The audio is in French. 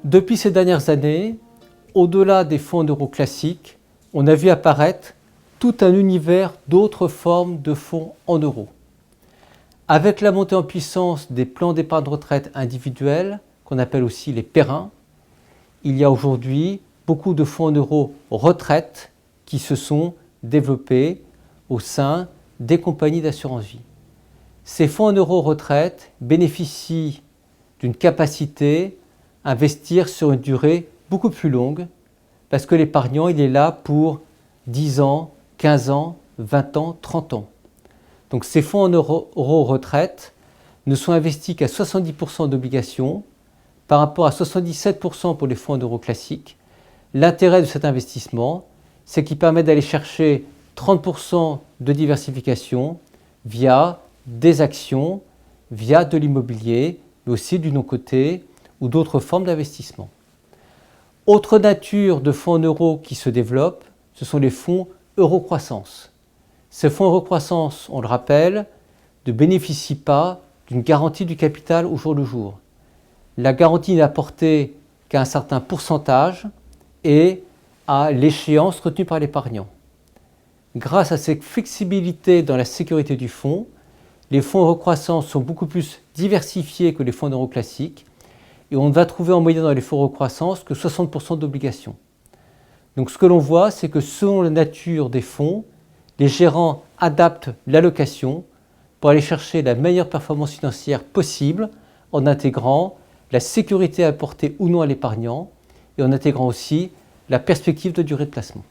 Depuis ces dernières années, au-delà des fonds en euros classiques, on a vu apparaître tout un univers d'autres formes de fonds en euros. Avec la montée en puissance des plans d'épargne retraite individuels, qu'on appelle aussi les PERIN, il y a aujourd'hui beaucoup de fonds en euros retraite qui se sont développés au sein des compagnies d'assurance vie. Ces fonds en euros retraite bénéficient d'une capacité à investir sur une durée beaucoup plus longue parce que l'épargnant il est là pour 10 ans, 15 ans, 20 ans, 30 ans. Donc ces fonds en euros retraite ne sont investis qu'à 70% d'obligations par rapport à 77% pour les fonds en euros classiques. L'intérêt de cet investissement, c'est qu'il permet d'aller chercher 30% de diversification via des actions, via de l'immobilier, mais aussi du non-coté ou d'autres formes d'investissement. Autre nature de fonds en euros qui se développent, ce sont les fonds euro-croissance. Ces fonds euro-croissance, on le rappelle, ne bénéficient pas d'une garantie du capital au jour le jour. La garantie n'est apportée qu'à un certain pourcentage et à l'échéance retenue par l'épargnant. Grâce à cette flexibilité dans la sécurité du fonds, les fonds euro-croissance sont beaucoup plus diversifiés que les fonds euro classiques et on ne va trouver en moyenne dans les fonds euro-croissance que 60% d'obligations. Donc ce que l'on voit, c'est que selon la nature des fonds, les gérants adaptent l'allocation pour aller chercher la meilleure performance financière possible en intégrant la sécurité apportée ou non à l'épargnant et en intégrant aussi la perspective de durée de placement.